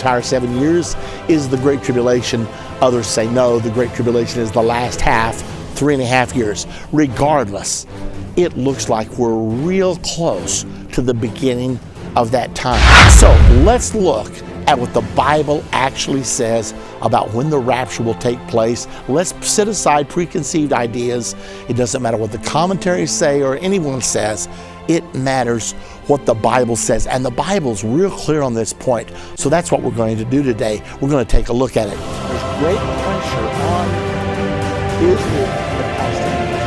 entire 7 years is the Great Tribulation. Others say no, the Great Tribulation is the last half, 3.5 years. Regardless, it looks like we're real close to the beginning of that time. So let's look at what the Bible actually says about when the rapture will take place. Let's set aside preconceived ideas. It doesn't matter what the commentaries say or anyone says. It matters what the Bible says. And the Bible's real clear on this point. So that's what we're going to do today. We're going to take a look at it. There's great pressure on Israel and the Palestinians.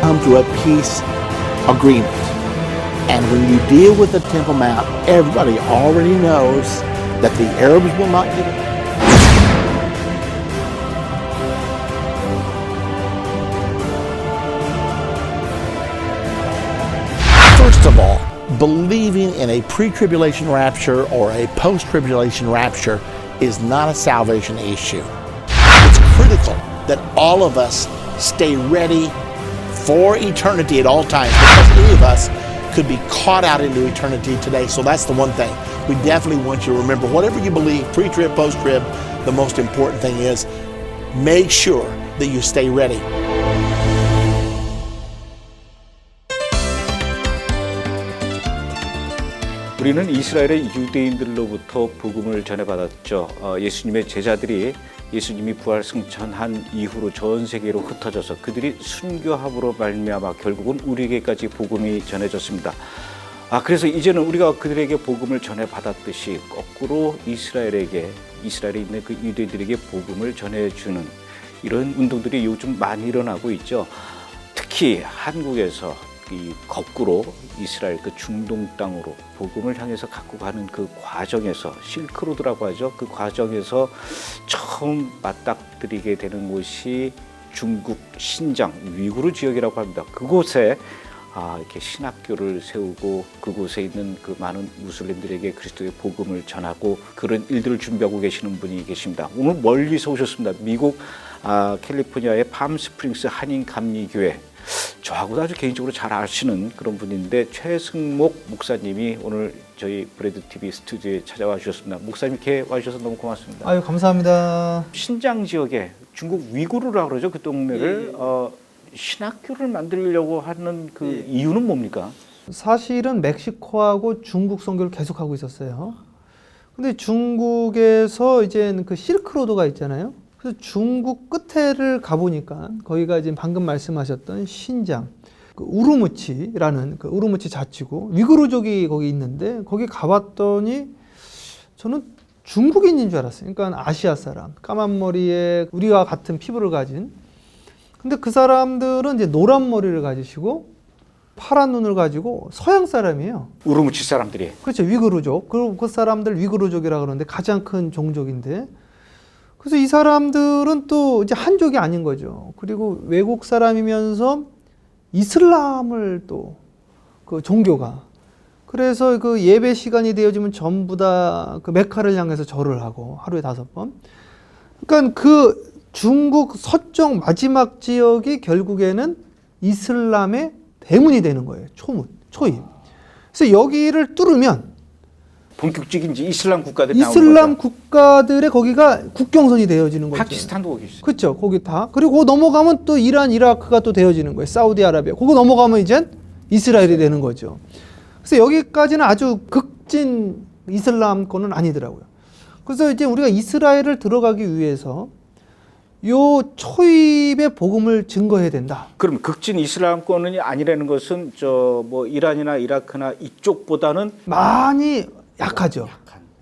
Come to a peace agreement. And when you deal with the Temple Mount, everybody already knows that the Arabs will not get it. First of all, believing in a pre-tribulation rapture or a post-tribulation rapture is not a salvation issue. It's critical that all of us stay ready for eternity at all times, because any of us could be caught out into eternity today. So that's the one thing we definitely want you to remember. Whatever you believe, pre-trib, post-trib, the most important thing is make sure that you stay ready. 우리는 이스라엘의 유대인들로부터 복음을 전해받았죠. 예수님의 제자들이 예수님이 부활 승천한 이후로 전 세계로 흩어져서 그들이 순교함으로 말미암아 결국은 우리에게까지 복음이 전해졌습니다. 그래서 이제는 우리가 그들에게 복음을 전해받았듯이 거꾸로 이스라엘에 있는 그 유대인들에게 복음을 전해주는 이런 운동들이 요즘 많이 일어나고 있죠. 특히 한국에서 이 거꾸로 이스라엘 그 중동 땅으로 복음을 향해서 갖고 가는 그 과정에서 실크로드라고 하죠. 그 과정에서 처음 맞닥뜨리게 되는 곳이 중국 신장 위구르 지역이라고 합니다. 그곳에 이렇게 신학교를 세우고 그곳에 있는 그 많은 무슬림들에게 그리스도의 복음을 전하고 그런 일들을 준비하고 계시는 분이 계십니다. 오늘 멀리서 오셨습니다. 미국 캘리포니아의 팜스프링스 한인감리교회. 저하고도 아주 개인적으로 잘 아시는 그런 분인데 최승목 목사님이 오늘 저희 브레드TV 스튜디오에 찾아와 주셨습니다. 목사님 이렇게 와주셔서 너무 고맙습니다. 아유, 감사합니다. 신장 지역에 중국 위구르라고 그러죠. 그 동네를 신학교를 만들려고 하는 그 이유는 뭡니까? 사실은 멕시코하고 중국 선교를 계속하고 있었어요. 근데 중국에서 이제 그 실크로드가 있잖아요. 그래서 중국 끝에를 가보니까 거기가 지금 방금 말씀하셨던 신장, 그 우르무치라는 그 우르무치 자치구, 위구르족이 거기 있는데 거기 가봤더니 저는 중국인인 줄 알았어요. 그러니까 아시아 사람, 까만 머리에 우리와 같은 피부를 가진. 근데 그 사람들은 이제 노란 머리를 가지시고 파란 눈을 가지고 서양 사람이에요. 우르무치 사람들이. 그렇죠. 위구르족. 그 사람들 위구르족이라 그러는데 가장 큰 종족인데. 그래서 이 사람들은 또 이제 한족이 아닌 거죠. 그리고 외국 사람이면서 이슬람을 또 그 종교가. 그래서 그 예배 시간이 되어지면 전부 다 그 메카를 향해서 절을 하고 하루에 5번. 그러니까 그 중국 서쪽 마지막 지역이 결국에는 이슬람의 대문이 되는 거예요. 초입. 그래서 여기를 뚫으면 본격적인 이슬람 국가들이 이슬람 국가들의 거기가 국경선이 되어지는 거죠. 파키스탄도 거기 있어요. 그렇죠. 거기 다. 그리고 넘어가면 또 이란, 이라크가 또 되어지는 거예요. 사우디아라비아. 그거 넘어가면 이제 이스라엘이 되는 거죠. 그래서 여기까지는 아주 극진 이슬람권은 아니더라고요. 그래서 이제 우리가 이스라엘을 들어가기 위해서 요 초입의 복음을 증거해야 된다. 그럼 극진 이슬람권이 아니라는 것은 뭐 이란이나 이라크나 이쪽보다는 많이 약하죠.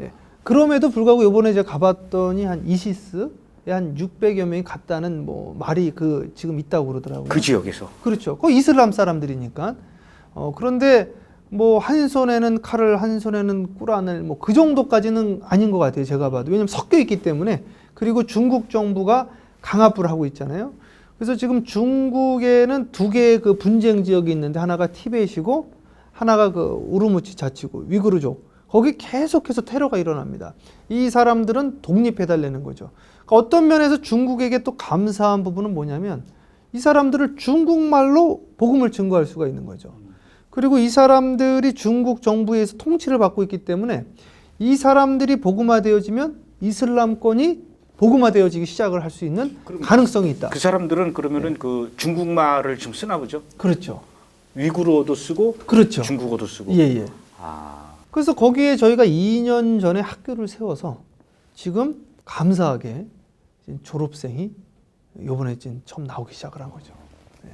예. 그럼에도 불구하고 이번에 제가 가봤더니 한 이시스에 한 600여 명이 갔다는 뭐 말이 그 지금 있다고 그러더라고요. 그 지역에서. 그렇죠. 그 이슬람 사람들이니까. 그런데 뭐 한 손에는 칼을 한 손에는 꾸란을 뭐 그 정도까지는 아닌 것 같아요. 제가 봐도. 왜냐면 섞여 있기 때문에. 그리고 중국 정부가 강압을 하고 있잖아요. 그래서 지금 중국에는 2개의 그 분쟁 지역이 있는데 하나가 티벳이고 하나가 그 우르무치 자치구 위구르족. 거기 계속해서 테러가 일어납니다. 이 사람들은 독립해달라는 거죠. 그러니까 어떤 면에서 중국에게 또 감사한 부분은 뭐냐면 이 사람들을 중국말로 복음을 증거할 수가 있는 거죠. 그리고 이 사람들이 중국 정부에서 통치를 받고 있기 때문에 이 사람들이 복음화되어지면 이슬람권이 복음화되어지기 시작을 할 수 있는 가능성이 있다. 그 사람들은 그러면은 그 중국말을 지금 쓰나 보죠? 그렇죠. 위구르어도 쓰고 그렇죠. 중국어도 쓰고. 예, 예. 아. 그래서 거기에 저희가 2년 전에 학교를 세워서 지금 감사하게 졸업생이 요번에 지금 처음 나오기 시작을 한 거죠.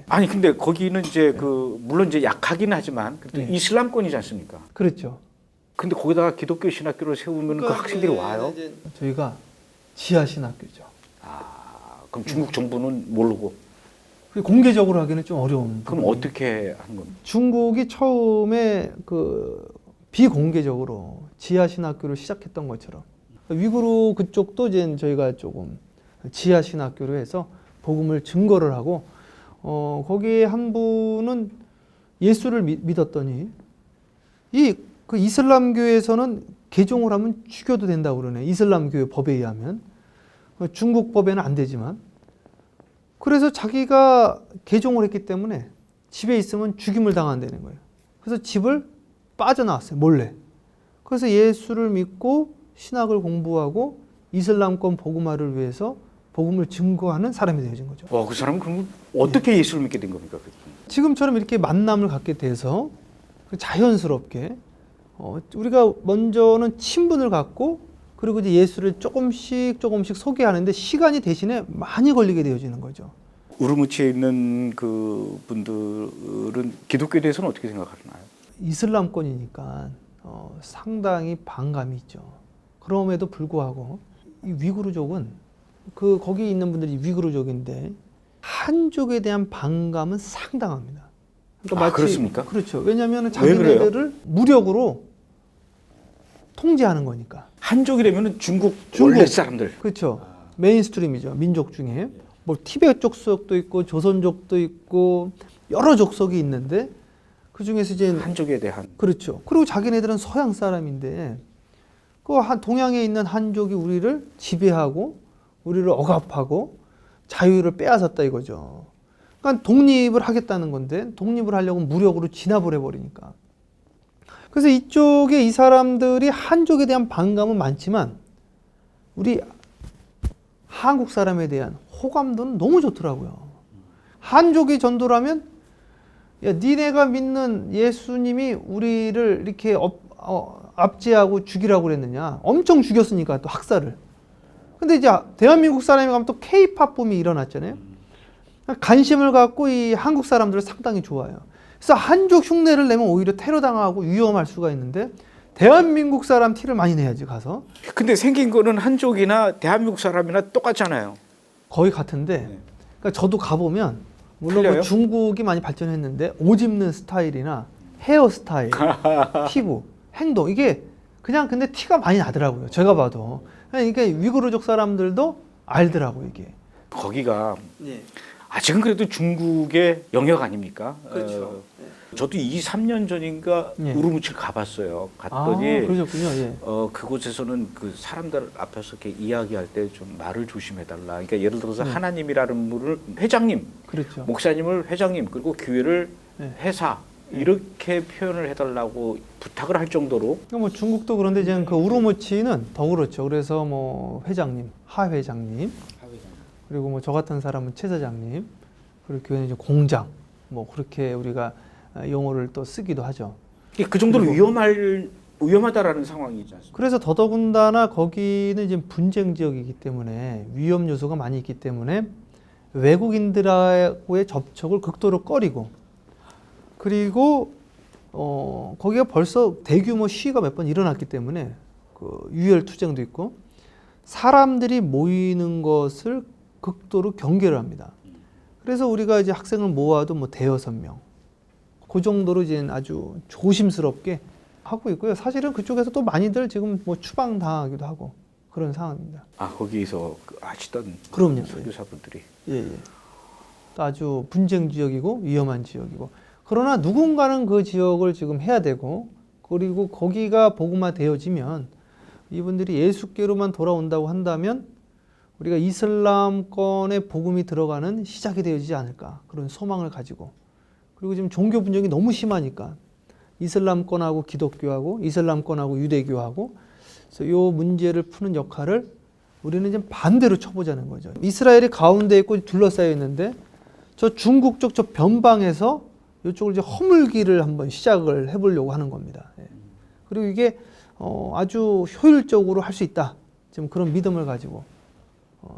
아니 근데 거기는 이제 그 물론 이제 약하긴 하지만 그래도 네. 이슬람권이지 않습니까? 그렇죠. 근데 거기다가 기독교 신학교를 세우면 그 학생들이 와요. 저희가 지하신학교죠. 아, 그럼 중국 정부는 모르고. 공개적으로 하기는 좀 어려운. 그럼 어떻게 하는 겁니까? 중국이 처음에 그 비공개적으로 지하신학교를 시작했던 것처럼 위구르 그쪽도 이제 저희가 조금 지하신학교로 해서 복음을 증거를 하고 거기에 한 분은 예수를 믿었더니 이 그 이슬람교에서는 개종을 하면 죽여도 된다고 그러네. 이슬람교의 법에 의하면. 중국 법에는 안 되지만. 그래서 자기가 개종을 했기 때문에 집에 있으면 죽임을 당한다는 거예요. 그래서 집을 빠져나왔어요. 몰래. 그래서 예수를 믿고 신학을 공부하고 이슬람권 복음화를 위해서 복음을 증거하는 사람이 되어진 거죠. 와, 그 사람은 그럼 어떻게 예수를 믿게 된 겁니까? 지금처럼 이렇게 만남을 갖게 돼서 자연스럽게 우리가 먼저는 친분을 갖고 그리고 이제 예수를 조금씩 소개하는데 시간이 대신에 많이 걸리게 되어지는 거죠. 우르무치에 있는 그 분들은 기독교에 대해서는 어떻게 생각하나요? 이슬람권이니까 상당히 반감이 있죠. 그럼에도 불구하고 이 위구르족은 거기 있는 분들이 위구르족인데 한족에 대한 반감은 상당합니다. 그러니까 그렇습니까? 그렇죠. 왜냐하면 자기네들을 무력으로 통제하는 거니까. 한족이라면 중국 원래 사람들. 그렇죠. 메인스트림이죠. 민족 중에 뭐 티베트 족속도 있고 조선족도 있고 여러 족속이 있는데 그 중에서 이제 한족에 대한. 그렇죠. 그리고 자기네들은 서양 사람인데 그 동양에 있는 한족이 우리를 지배하고 우리를 억압하고 자유를 빼앗았다 이거죠. 그러니까 독립을 하겠다는 건데 독립을 하려고 무력으로 진압을 해버리니까. 그래서 이쪽에 이 사람들이 한족에 대한 반감은 많지만 우리 한국 사람에 대한 호감도는 너무 좋더라고요. 한족이 전도라면 야, 니네가 믿는 예수님이 우리를 이렇게 압제하고 죽이라고 그랬느냐. 엄청 죽였으니까 또 학살을. 근데 이제 대한민국 사람이 가면 또 K-팝 붐이 일어났잖아요. 관심을 갖고 이 한국 사람들을 상당히 좋아해요. 그래서 한족 흉내를 내면 오히려 테러 당하고 위험할 수가 있는데 대한민국 사람 티를 많이 내야지 가서. 근데 생긴 거는 한족이나 대한민국 사람이나 똑같잖아요. 거의 같은데 그러니까 저도 가보면 물론 틀려요? 뭐 중국이 많이 발전했는데 옷 입는 스타일이나 헤어 스타일, 피부, 행동 이게 그냥 근데 티가 많이 나더라고요. 제가 봐도. 그러니까 위구르족 사람들도 알더라고요 이게. 거기가 예. 아직은 그래도 중국의 영역 아닙니까? 그렇죠. 저도 2, 3년 전인가 예. 우르무치를 가봤어요. 갔더니 그러셨군요. 예. 그곳에서는 그 사람들 앞에서 이렇게 이야기할 때 좀 말을 조심해달라. 그러니까 예를 들어서 하나님이라는 분을 회장님, 그렇죠. 목사님을 회장님, 그리고 교회를 네. 회사 이렇게 표현을 해달라고 부탁을 할 정도로. 그러니까 뭐 중국도 그런데 지금 그 우르무치는 더 그렇죠. 그래서 뭐 회장님, 하 회장님, 그리고 뭐 저 같은 사람은 최 사장님, 그리고 교회는 이제 공장, 뭐 그렇게 우리가 용어를 또 쓰기도 하죠. 그 정도로 위험하다라는 상황이지 않습니까? 그래서 더더군다나 거기는 이제 분쟁 지역이기 때문에 위험 요소가 많이 있기 때문에 외국인들하고의 접촉을 극도로 꺼리고 그리고 거기가 벌써 대규모 시위가 몇 번 일어났기 때문에 그 유혈 투쟁도 있고 사람들이 모이는 것을 극도로 경계를 합니다. 그래서 우리가 이제 학생을 모아도 뭐 대여섯 명, 그 정도로 이제 아주 조심스럽게 하고 있고요. 사실은 그쪽에서 또 많이들 지금 뭐 추방 당하기도 하고 그런 상황입니다. 아 거기서 하시던 그럼요. 선교사분들이. 예. 또 아주 분쟁 지역이고 위험한 지역이고 그러나 누군가는 그 지역을 지금 해야 되고 그리고 거기가 복음화 되어지면 이분들이 예수께로만 돌아온다고 한다면 우리가 이슬람권의 복음이 들어가는 시작이 되어지지 않을까 그런 소망을 가지고 그리고 지금 종교 분쟁이 너무 심하니까 이슬람권하고 기독교하고 이슬람권하고 유대교하고 그래서 이 문제를 푸는 역할을 우리는 좀 반대로 쳐보자는 거죠. 이스라엘이 가운데 있고 둘러싸여 있는데 저 중국 쪽 저 변방에서 이쪽을 이제 허물기를 한번 시작을 해보려고 하는 겁니다. 그리고 이게 아주 효율적으로 할 수 있다. 지금 그런 믿음을 가지고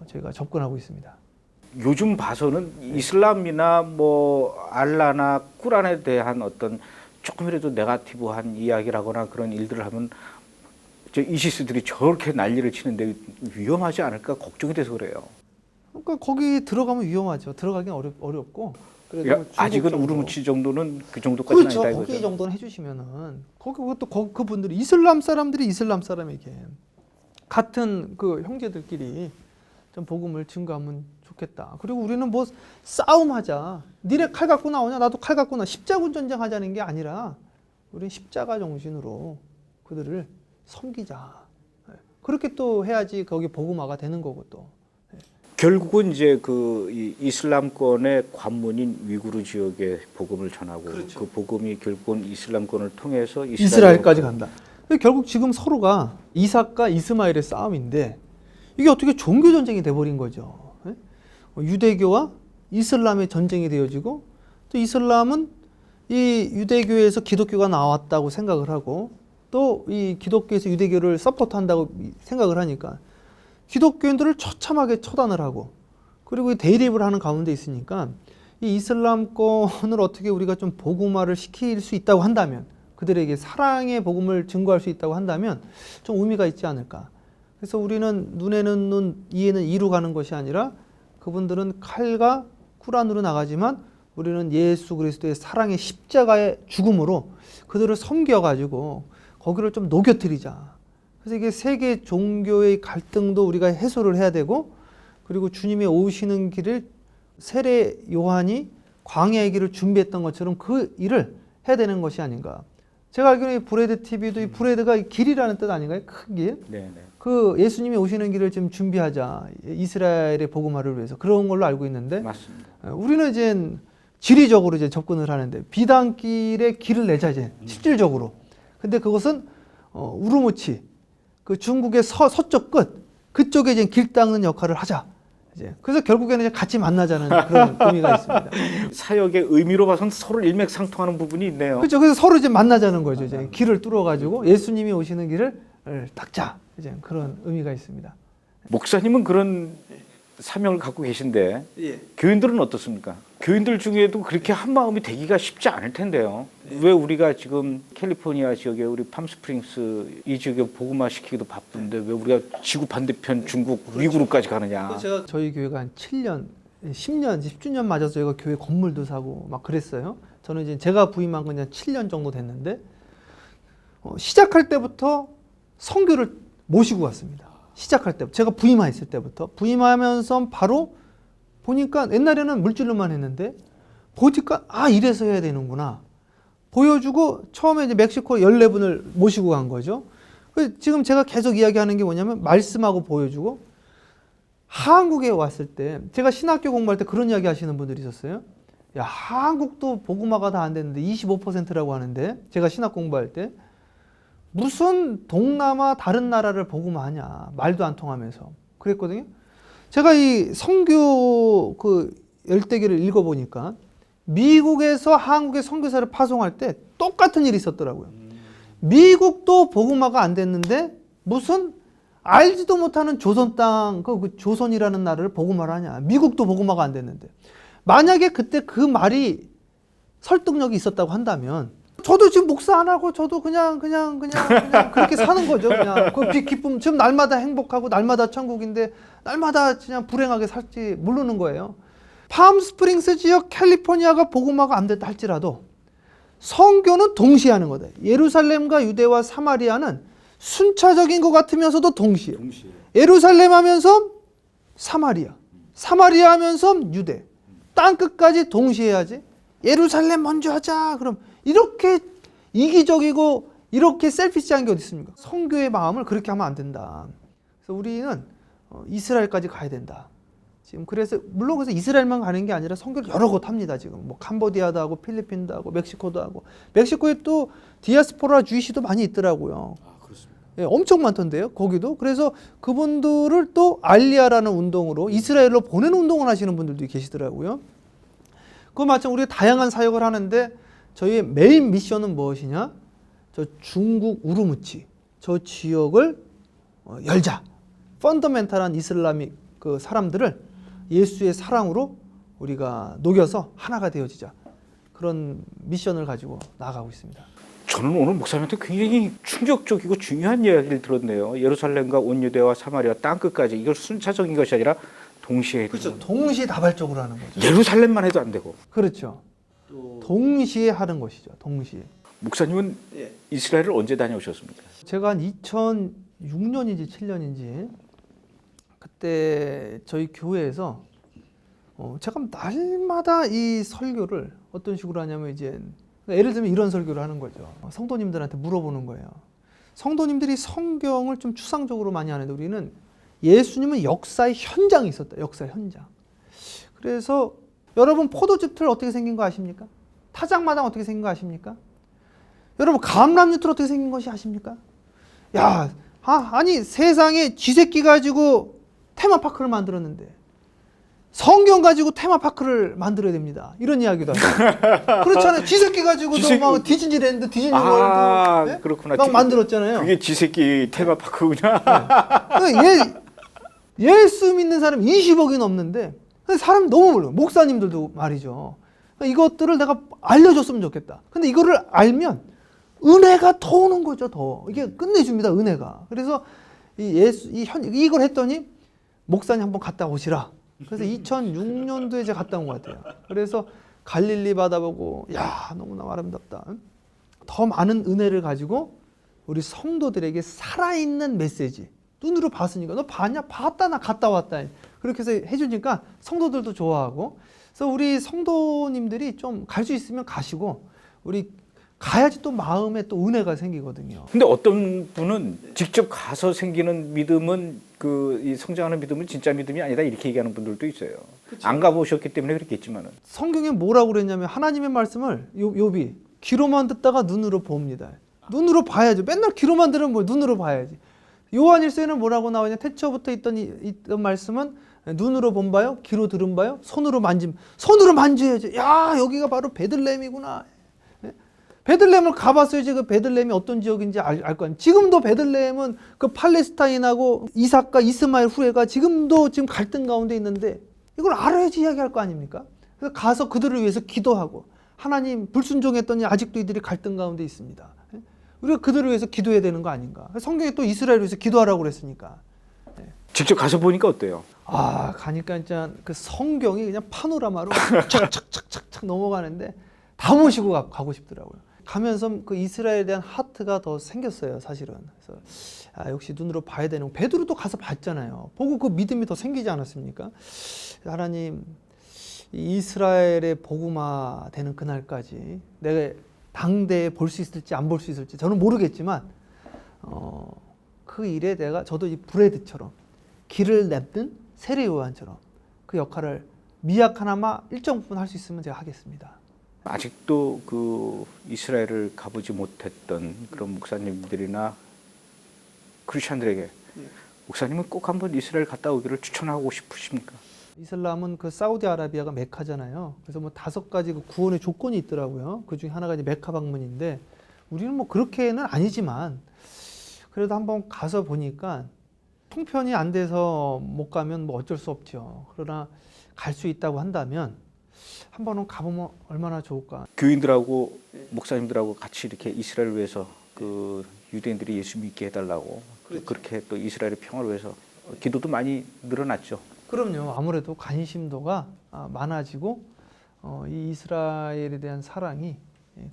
저희가 접근하고 있습니다. 요즘 봐서는 이슬람이나 뭐 알라나 꾸란에 대한 어떤 조금이라도 네거티브한 이야기라거나 그런 일들을 하면 저 이시스들이 저렇게 난리를 치는데 위험하지 않을까 걱정이 돼서 그래요. 그러니까 거기 들어가면 위험하죠. 들어가긴 어렵고. 그러니까 아직은 우르무치 정도는 그 정도까지는 그렇죠. 아니다 거기 이거죠. 정도는 해주시면은 그것도 그분들이 이슬람 사람들이 이슬람 사람에게 같은 그 형제들끼리 좀 복음을 증거하면 좋겠다. 그리고 우리는 뭐 싸움하자. 니네 칼 갖고 나오냐? 나도 칼 갖고 나. 십자군 전쟁하자는 게 아니라 우리는 십자가 정신으로 그들을 섬기자. 그렇게 또 해야지 거기 복음화가 되는 거고 또. 결국은 이제 그 이슬람권의 관문인 위구르 지역에 복음을 전하고 그렇죠. 그 복음이 결국은 이슬람권을 통해서 이스라엘까지 간다. 결국 지금 서로가 이삭과 이스마엘의 싸움인데 이게 어떻게 종교 전쟁이 돼버린 거죠. 유대교와 이슬람의 전쟁이 되어지고 또 이슬람은 이 유대교에서 기독교가 나왔다고 생각을 하고 또 이 기독교에서 유대교를 서포트한다고 생각을 하니까 기독교인들을 처참하게 처단을 하고 그리고 대립을 하는 가운데 있으니까 이 이슬람권을 어떻게 우리가 좀 복음화를 시킬 수 있다고 한다면 그들에게 사랑의 복음을 증거할 수 있다고 한다면 좀 의미가 있지 않을까. 그래서 우리는 눈에는 눈, 이에는 이로 가는 것이 아니라 그분들은 칼과 꾸란으로 나가지만 우리는 예수 그리스도의 사랑의 십자가의 죽음으로 그들을 섬겨가지고 거기를 좀 녹여뜨리자. 그래서 이게 세계 종교의 갈등도 우리가 해소를 해야 되고 그리고 주님의 오시는 길을 세례 요한이 광야의 길을 준비했던 것처럼 그 일을 해야 되는 것이 아닌가. 제가 알기로는 이 브레드 TV도 이 브레드가 길이라는 뜻 아닌가요? 큰 길. 네네. 그 예수님이 오시는 길을 지금 준비하자. 이스라엘의 복음화를 위해서 그런 걸로 알고 있는데 맞습니다. 우리는 이제 지리적으로 이제 접근을 하는데 비단길의 길을 내자 이제 실질적으로. 근데 그것은 우르무치 그 중국의 서쪽 끝 그쪽에 이제 길 닦는 역할을 하자. 이제 그래서 결국에는 이제 같이 만나자는 그런 의미가 있습니다. 사역의 의미로 봐서는 서로 일맥상통하는 부분이 있네요. 그렇죠. 그래서 서로 이제 만나자는 거죠. 이제 길을 뚫어가지고 예수님이 오시는 길을 닦자. 이제 그런 의미가 있습니다. 목사님은 그런 사명을 갖고 계신데 예. 교인들은 어떻습니까? 교인들 중에도 그렇게 한 마음이 되기가 쉽지 않을 텐데요. 왜 우리가 지금 캘리포니아 지역에 우리 팜스프링스 이 지역에 복음화 시키기도 바쁜데 왜 우리가 지구 반대편 중국 위구르까지 가느냐? 저희 교회가 한 7년, 10년, 10주년 맞아서 저희가 교회 건물도 사고 막 그랬어요. 저는 이제 제가 부임한 건 7년 정도 됐는데 시작할 때부터 선교를 모시고 왔습니다. 시작할 때 제가 부임했을 때부터 부임하면서 바로 보니까 옛날에는 물질로만 했는데 보니까 이래서 해야 되는구나 보여주고 처음에 이제 멕시코 14분을 모시고 간 거죠. 지금 제가 계속 이야기하는 게 뭐냐면 말씀하고 보여주고 한국에 왔을 때 제가 신학교 공부할 때 그런 이야기 하시는 분들이 있었어요. 야, 한국도 복음화가 다 안 됐는데 25%라고 하는데 제가 신학 공부할 때 무슨 동남아 다른 나라를 복음화하냐 말도 안 통하면서 그랬거든요. 제가 이 선교 그 열대기를 읽어보니까 미국에서 한국에 선교사를 파송할 때 똑같은 일이 있었더라고요. 미국도 복음화가 안 됐는데 무슨 알지도 못하는 조선 땅, 그 조선이라는 나라를 복음화를 하냐. 미국도 복음화가 안 됐는데. 만약에 그때 그 말이 설득력이 있었다고 한다면 저도 지금 목사 안 하고 저도 그냥 그렇게 사는 거죠. 그냥 그 기쁨 지금 날마다 행복하고 날마다 천국인데 날마다 그냥 불행하게 살지 모르는 거예요. 팜스프링스 지역 캘리포니아가 복음화가 안 됐다 할지라도 선교는 동시에 하는 거다. 예루살렘과 유대와 사마리아는 순차적인 것 같으면서도 동시에. 예루살렘 하면서 사마리아, 사마리아 하면서 유대. 땅 끝까지 동시에 해야지. 예루살렘 먼저 하자. 그럼 이렇게 이기적이고 이렇게 셀피시한 게 어디 있습니까? 선교의 마음을 그렇게 하면 안 된다. 그래서 우리는 이스라엘까지 가야 된다. 지금 그래서 물론 그래서 이스라엘만 가는 게 아니라 선교를 여러 곳 합니다. 지금 뭐 캄보디아도 하고 필리핀도 하고 멕시코도 하고 멕시코에 또 디아스포라 주이시도 많이 있더라고요. 아, 그렇습니다. 예, 엄청 많던데요. 거기도. 그래서 그분들을 또 알리아라는 운동으로 이스라엘로 보내는 운동을 하시는 분들도 계시더라고요. 그 마찬가지로 우리가 다양한 사역을 하는데 저희의 메인 미션은 무엇이냐? 저 중국 우르무치 저 지역을 열자. 펀더멘탈한 이슬람ik 그 사람들을 예수의 사랑으로 우리가 녹여서 하나가 되어지자. 그런 미션을 가지고 나아가고 있습니다. 저는 오늘 목사님한테 굉장히 충격적이고 중요한 이야기를 들었네요. 예루살렘과 온 유대와 사마리아 땅끝까지 이걸 순차적인 것이 아니라 동시에 그렇죠. 동시다발적으로 하는 거죠. 예루살렘만 해도 안 되고. 그렇죠. 동시에 하는 것이죠. 동시에. 목사님은 이스라엘을 언제 다녀오셨습니까? 제가 한 2006년인지 7년인지 그때 저희 교회에서 제가 날마다 이 설교를 어떤 식으로 하냐면 이제 예를 들면 이런 설교를 하는 거죠. 성도님들한테 물어보는 거예요. 성도님들이 성경을 좀 추상적으로 많이 하는데 우리는 예수님은 역사의 현장이 있었다. 역사의 현장. 그래서 여러분 포도즙 틀 어떻게 생긴 거 아십니까? 타작마당 어떻게 생긴 거 아십니까? 여러분 감람유틀 어떻게 생긴 것이 아십니까? 야, 아니 세상에 쥐새끼 가지고 테마파크를 만들었는데 성경 가지고 테마파크를 만들어야 됩니다. 이런 이야기도 하죠. 그렇잖아요. 쥐새끼 가지고도 막 디즈니랜드, 디즈니월드 네? 그렇구나. 막 만들었잖아요. 그게 쥐새끼 테마파크구나. 네. 예수 믿는 사람 20억이 넘는데 사람 너무 몰라요. 목사님들도 말이죠. 이것들을 내가 알려줬으면 좋겠다. 근데 이거를 알면 은혜가 더 오는 거죠. 더 이게 끝내줍니다. 은혜가. 그래서 이걸 했더니 목사님 한번 갔다 오시라. 그래서 2006년도에 제가 갔다 온 것 같아요. 그래서 갈릴리 바다 보고 야 너무나 아름답다. 더 많은 은혜를 가지고 우리 성도들에게 살아있는 메시지. 눈으로 봤으니까 너 봤냐? 봤다. 나 갔다 왔다. 그렇게 해서 해주니까 성도들도 좋아하고 그래서 우리 성도님들이 좀 갈 수 있으면 가시고 우리 가야지 또 마음에 또 은혜가 생기거든요. 근데 어떤 분은 직접 가서 생기는 믿음은 이 성장하는 믿음은 진짜 믿음이 아니다 이렇게 얘기하는 분들도 있어요. 그쵸? 안 가보셨기 때문에 그렇겠지만은 성경에 뭐라고 그랬냐면 하나님의 말씀을 욥이 귀로만 듣다가 눈으로 봅니다. 눈으로 봐야죠. 맨날 귀로만 들으면 뭐 눈으로 봐야지. 요한일서에는 뭐라고 나오냐? 태초부터 있던 말씀은 눈으로 본 바요, 귀로 들은 바요, 손으로 만져야지. 야 여기가 바로 베들레헴이구나. 베들레헴을 가봤어야지 그 베들레헴이 어떤 지역인지 알 거 아니에요. 지금도 베들레헴은 그 팔레스타인하고 이삭과 이스마엘 후예가 지금 갈등 가운데 있는데 이걸 알아야지 이야기할 거 아닙니까? 그래서 가서 그들을 위해서 기도하고 하나님 불순종했더니 아직도 이들이 갈등 가운데 있습니다. 우리가 그들을 위해서 기도해야 되는 거 아닌가? 성경에 또 이스라엘을 위해서 기도하라고 그랬으니까. 직접 가서 보니까 어때요? 가니까 진짜 그 성경이 그냥 파노라마로 착착착착착 넘어가는데 다 모시고 가고 싶더라고요. 가면서 그 이스라엘에 대한 하트가 더 생겼어요, 사실은. 그래서 역시 눈으로 봐야 되는 거. 베드로도 가서 봤잖아요. 보고 그 믿음이 더 생기지 않았습니까? 하나님, 이스라엘의 복음화 되는 그날까지 내가 당대에 볼 수 있을지 안 볼 수 있을지 저는 모르겠지만 그 일에 저도 이 브레드처럼 길을 냅는 세례 요한처럼 그 역할을 미약하나마 일정 부분 할 수 있으면 제가 하겠습니다. 아직도 그 이스라엘을 가보지 못했던 그런 목사님들이나 크리스천들에게 목사님은 꼭 한번 이스라엘 갔다 오기를 추천하고 싶으십니까? 이슬람은 그 사우디아라비아가 메카잖아요. 그래서 뭐 5가지 그 구원의 조건이 있더라고요. 그 중에 하나가 이제 메카 방문인데 우리는 뭐 그렇게는 아니지만 그래도 한번 가서 보니까 통편이 안 돼서 못 가면 뭐 어쩔 수 없죠. 그러나 갈 수 있다고 한다면 한 번은 가보면 얼마나 좋을까. 교인들하고 목사님들하고 같이 이렇게 이스라엘을 위해서 그 유대인들이 예수 믿게 해달라고 그렇죠. 그렇게 또 이스라엘의 평화를 위해서 기도도 많이 늘어났죠. 그럼요. 아무래도 관심도가 많아지고 이 이스라엘에 대한 사랑이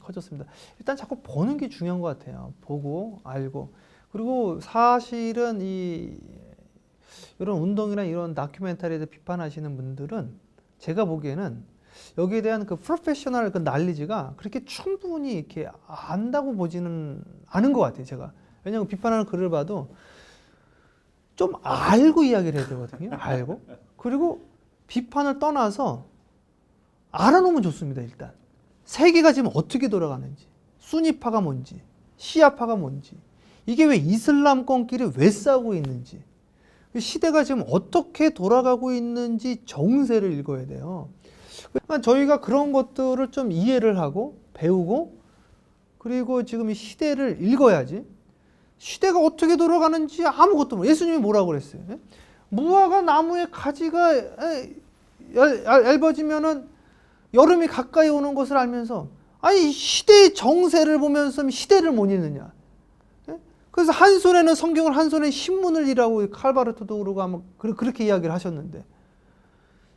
커졌습니다. 일단 자꾸 보는 게 중요한 것 같아요. 보고 알고 그리고 사실은 이런 운동이나 이런 다큐멘터리에 대해 비판하시는 분들은 제가 보기에는 여기에 대한 그 프로페셔널 그 난리지가 그렇게 충분히 이렇게 안다고 보지는 않은 것 같아요, 제가. 왜냐하면 비판하는 글을 봐도 좀 알고 이야기를 해야 되거든요. 알고. 그리고 비판을 떠나서 알아놓으면 좋습니다, 일단. 세계가 지금 어떻게 돌아가는지, 수니파가 뭔지, 시아파가 뭔지, 이게 왜 이슬람권끼리 왜 싸우고 있는지, 시대가 지금 어떻게 돌아가고 있는지 정세를 읽어야 돼요. 그러니까 저희가 그런 것들을 좀 이해를 하고 배우고 그리고 지금 이 시대를 읽어야지. 시대가 어떻게 돌아가는지 아무것도 모르고 예수님이 뭐라고 그랬어요? 무화과 나무의 가지가 얇아지면은 여름이 가까이 오는 것을 알면서 아니 시대의 정세를 보면서 시대를 못 읽느냐? 그래서 한 손에는 성경을 한 손에 신문을 이라고 칼바르토도 그러고 아마 그렇게 이야기를 하셨는데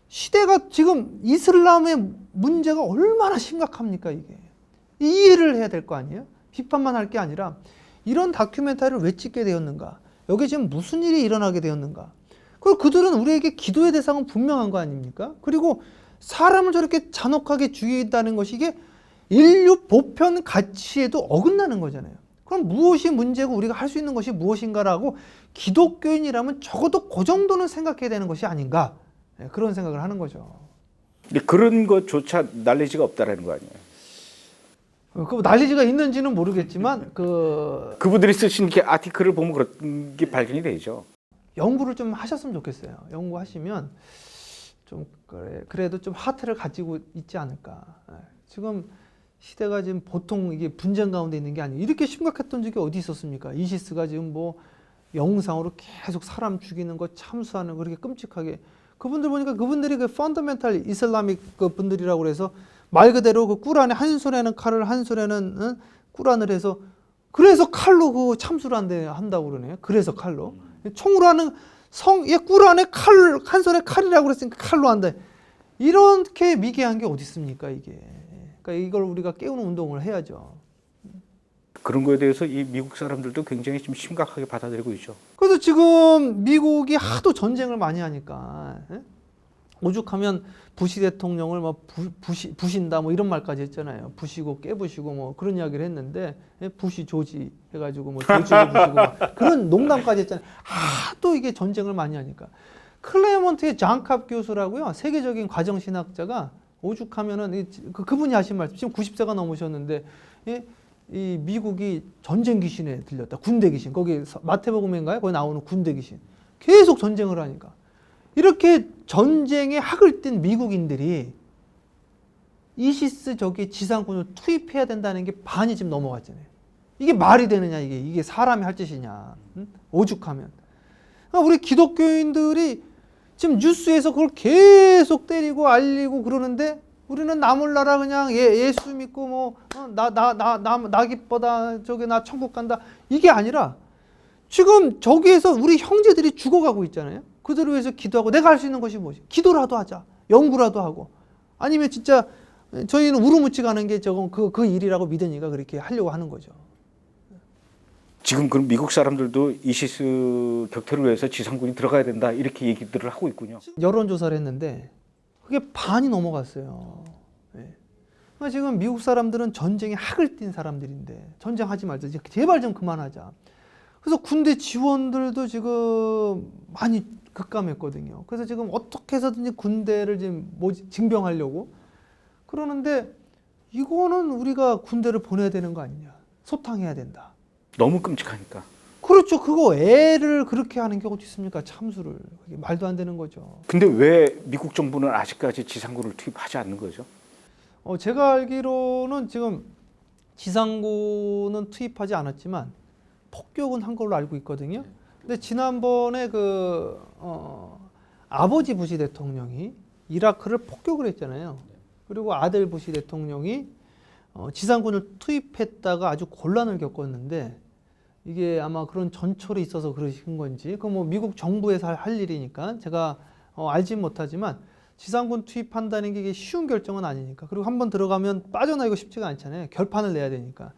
시대가 지금 이슬람의 문제가 얼마나 심각합니까 이게? 이해를 해야 될 거 아니에요? 비판만 할 게 아니라 이런 다큐멘터리를 왜 찍게 되었는가? 여기 지금 무슨 일이 일어나게 되었는가? 그리고 그들은 우리에게 기도의 대상은 분명한 거 아닙니까? 그리고 사람을 저렇게 잔혹하게 죽인다는 것이 이게 인류 보편 가치에도 어긋나는 거잖아요. 그럼 무엇이 문제고 우리가 할 수 있는 것이 무엇인가라고 기독교인이라면 적어도 그 정도는 생각해야 되는 것이 아닌가? 그런 생각을 하는 거죠. 근데 그런 것조차 날리지가 없다라는 거 아니에요? 그 난리지가 있는지는 모르겠지만 그분들이 쓰신 게 아티클을 보면 그런 게 발견이 되죠. 연구를 좀 하셨으면 좋겠어요. 연구하시면 좀 그래도 좀 하트를 가지고 있지 않을까. 지금 시대가 지금 보통 이게 분쟁 가운데 있는 게 아니에요. 이렇게 심각했던 적이 어디 있었습니까? 이시스가 지금 뭐 영상으로 계속 사람 죽이는 거 참수하는 거 그렇게 끔찍하게 그분들 보니까 그분들이 그 펀더멘탈 이슬라믹 그 분들이라고 그래서 말 그대로 그 꾸란에 한 손에는 칼을 한 손에는 꾸란을 해서 그래서 칼로 그 참수를 한다고 그러네요. 그래서 칼로 총으로 하는 꾸란에 칼 한 손에 칼이라고 그랬으니까 칼로 한다. 이렇게 미개한 게 어디 있습니까 이게? 그러니까 이걸 우리가 깨우는 운동을 해야죠. 그런 거에 대해서 이 미국 사람들도 굉장히 좀 심각하게 받아들이고 있죠. 그래서 지금 미국이 하도 전쟁을 많이 하니까 오죽하면 부시 대통령을 뭐 부신다 뭐 이런 말까지 했잖아요. 부시고 깨부시고 뭐 그런 이야기를 했는데 부시 조지 해가지고 뭐 조지고 부시고 그런 농담까지 했잖아요. 하도 이게 전쟁을 많이 하니까 클레먼트의 장캅 교수라고요. 세계적인 과정신학자가 오죽하면은 그분이 하신 말씀 지금 90세가 넘으셨는데 이 미국이 전쟁 귀신에 들렸다. 군대 귀신. 거기 마태복음인가요? 거기 나오는 군대 귀신. 계속 전쟁을 하니까. 이렇게 전쟁에 학을 뗀 미국인들이 이시스 저기 지상군을 투입해야 된다는 게 반이 지금 넘어갔잖아요. 이게 말이 되느냐 이게 사람이 할 짓이냐. 응? 오죽하면. 우리 기독교인들이 지금 뉴스에서 그걸 계속 때리고 알리고 그러는데 우리는 나 몰라라 그냥 예수 믿고 뭐 나 기뻐다 저기 나 천국 간다 이게 아니라 지금 저기에서 우리 형제들이 죽어가고 있잖아요. 그들을 위해서 기도하고 내가 할 수 있는 것이 뭐지? 기도라도 하자. 연구라도 하고 아니면 진짜 저희는 우르무치 가는 게 저건 그 일이라고 믿으니까 그렇게 하려고 하는 거죠. 지금 그럼 미국 사람들도 이시스 격퇴를 위해서 지상군이 들어가야 된다 이렇게 얘기들을 하고 있군요. 여론조사를 했는데 그게 반이 넘어갔어요. 네. 그러니까 지금 미국 사람들은 전쟁에 학을 띈 사람들인데 전쟁하지 말자. 제발 좀 그만하자. 그래서 군대 지원들도 지금 많이 급감했거든요. 그래서 지금 어떻게 해서든지 군대를 지금 징병하려고 그러는데 이거는 우리가 군대를 보내야 되는 거 아니냐. 소탕해야 된다. 너무 끔찍하니까. 그렇죠. 그거 애를 그렇게 하는 게 어디 있습니까? 참수를. 그게 말도 안 되는 거죠. 근데 왜 미국 정부는 아직까지 지상군을 투입하지 않는 거죠? 제가 알기로는 지금 지상군은 투입하지 않았지만 폭격은 한 걸로 알고 있거든요. 근데 지난번에 아버지 부시 대통령이 이라크를 폭격을 했잖아요. 그리고 아들 부시 대통령이 지상군을 투입했다가 아주 곤란을 겪었는데 이게 아마 그런 전철이 있어서 그러신 건지 그 뭐 미국 정부에서 할 일이니까 제가 알진 못하지만 지상군 투입한다는 게 이게 쉬운 결정은 아니니까 그리고 한번 들어가면 빠져나오기가 쉽지가 않잖아요. 결판을 내야 되니까.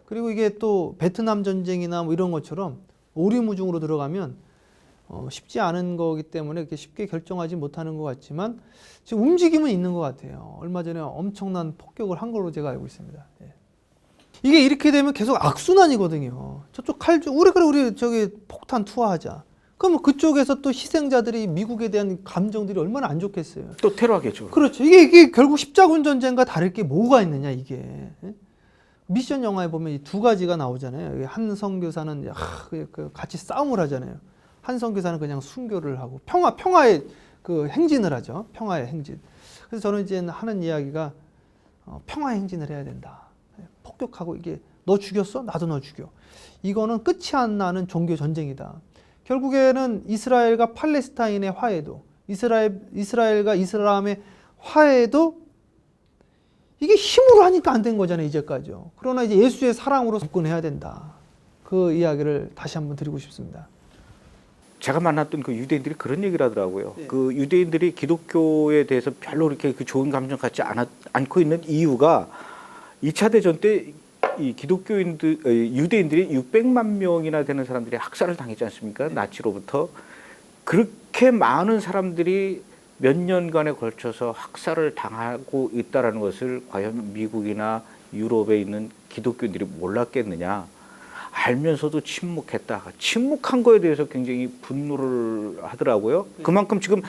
그리고 이게 또 베트남 전쟁이나 뭐 이런 것처럼 오리무중으로 들어가면 쉽지 않은 거기 때문에 이렇게 쉽게 결정하지 못하는 것 같지만 지금 움직임은 있는 것 같아요. 얼마 전에 엄청난 폭격을 한 걸로 제가 알고 있습니다. 예. 이게 이렇게 되면 계속 악순환이거든요. 저쪽 우리 저기 폭탄 투하하자. 그러면 그쪽에서 또 희생자들이 미국에 대한 감정들이 얼마나 안 좋겠어요. 또 테러하겠죠. 그렇죠. 이게 결국 십자군 전쟁과 다를 게 뭐가 있느냐 이게. 예? 미션 영화에 보면 이 두 가지가 나오잖아요. 한 선교사는 같이 싸움을 하잖아요. 한 선교사는 그냥 순교를 하고 평화의 그 행진을 하죠. 평화의 행진. 그래서 저는 이제 하는 이야기가 평화의 행진을 해야 된다. 폭격하고 이게 너 죽였어? 나도 너 죽여. 이거는 끝이 안 나는 종교 전쟁이다. 결국에는 이스라엘과 팔레스타인의 화해도, 이스라엘과 이슬람의 화해도 이게 힘으로 하니까 안 된 거잖아요, 이제까지요. 그러나 이제 예수의 사랑으로 접근해야 된다. 그 이야기를 다시 한번 드리고 싶습니다. 제가 만났던 그 유대인들이 그런 얘기를 하더라고요. 네. 그 유대인들이 기독교에 대해서 별로 이렇게 그 좋은 감정 갖지 않고 있는 이유가 2차 대전 때 이 유대인들이 600만 명이나 되는 사람들이 학살을 당했지 않습니까? 나치로부터. 그렇게 많은 사람들이 몇 년간에 걸쳐서 학살을 당하고 있다는 것을 과연 미국이나 유럽에 있는 기독교인들이 몰랐겠느냐. 알면서도 침묵했다. 침묵한 거에 대해서 굉장히 분노를 하더라고요. 그만큼 지금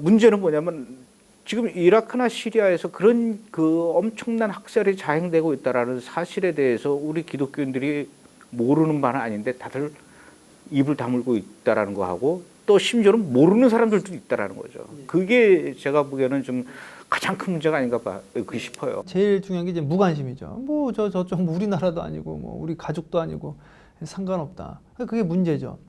문제는 뭐냐면 지금 이라크나 시리아에서 그런 그 엄청난 학살이 자행되고 있다라는 사실에 대해서 우리 기독교인들이 모르는 바는 아닌데 다들 입을 다물고 있다라는 거 하고 또 심지어는 모르는 사람들도 있다라는 거죠. 그게 제가 보기에는 좀 가장 큰 문제가 아닌가 싶어요. 제일 중요한 게 이제 무관심이죠. 뭐 저쪽 우리나라도 아니고 뭐 우리 가족도 아니고 상관없다. 그게 문제죠.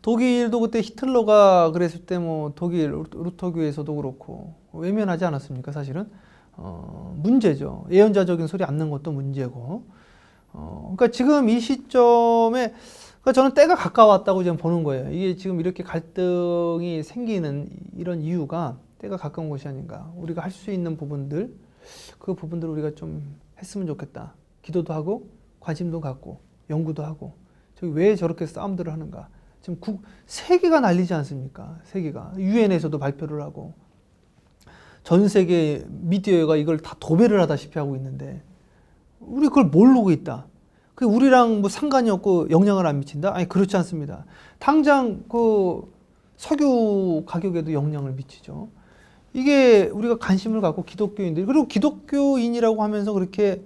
독일도 그때 히틀러가 그랬을 때 뭐 독일 루터교에서도 그렇고 외면하지 않았습니까? 사실은 문제죠. 예언자적인 소리 안 는 것도 문제고. 그러니까 지금 이 시점에 그러니까 저는 때가 가까웠다고 지금 보는 거예요. 이게 지금 이렇게 갈등이 생기는 이런 이유가 때가 가까운 것이 아닌가. 우리가 할 수 있는 부분들, 그 부분들을 우리가 좀 했으면 좋겠다. 기도도 하고 관심도 갖고 연구도 하고 저기 왜 저렇게 싸움들을 하는가. 지금 세계가 난리지 않습니까? 세계가. 유엔에서도 발표를 하고 전 세계 미디어가 이걸 다 도배를 하다시피 하고 있는데 우리 그걸 모르고 있다. 그 우리랑 뭐 상관이 없고 영향을 안 미친다? 아니 그렇지 않습니다. 당장 그 석유 가격에도 영향을 미치죠. 이게 우리가 관심을 갖고 기독교인들이 그리고 기독교인이라고 하면서 그렇게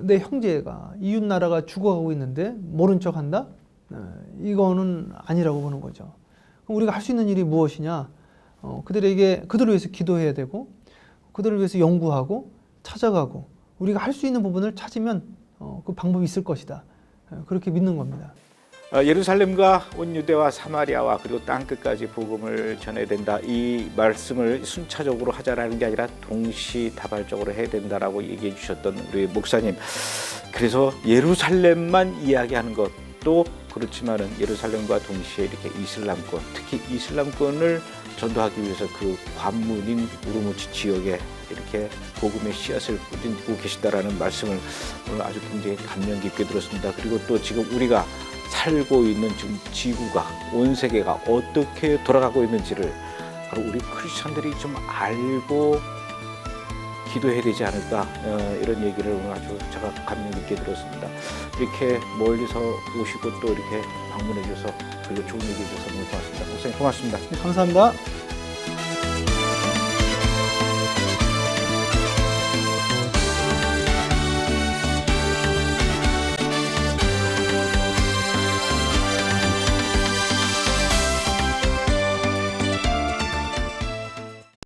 내 형제가 이웃 나라가 죽어가고 있는데 모른 척한다? 이거는 아니라고 보는 거죠. 그럼 우리가 할 수 있는 일이 무엇이냐? 그들을 위해서 기도해야 되고 그들을 위해서 연구하고 찾아가고 우리가 할 수 있는 부분을 찾으면 그 방법이 있을 것이다. 그렇게 믿는 겁니다. 예루살렘과 온 유대와 사마리아와 그리고 땅끝까지 복음을 전해야 된다. 이 말씀을 순차적으로 하자라는 게 아니라 동시다발적으로 해야 된다라고 얘기해 주셨던 우리 목사님. 그래서 예루살렘만 이야기하는 것도 그렇지만은 예루살렘과 동시에 이렇게 이슬람권, 특히 이슬람권을 전도하기 위해서 그 관문인 우르무치 지역에 이렇게 복음의 씨앗을 뿌리고 계시다라는 말씀을 오늘 아주 굉장히 감명 깊게 들었습니다. 그리고 또 지금 우리가 살고 있는 지금 지구가, 온 세계가 어떻게 돌아가고 있는지를 바로 우리 크리스천들이 좀 알고 기도해야 되지 않을까, 이런 얘기를 오늘 아주 제가 감명 깊게 들었습니다. 이렇게 멀리서 오시고 또 이렇게 방문해 주셔서 그리고 좋은 얘기 해주셔서 너무 고맙습니다. 목사님 고맙습니다. 감사합니다.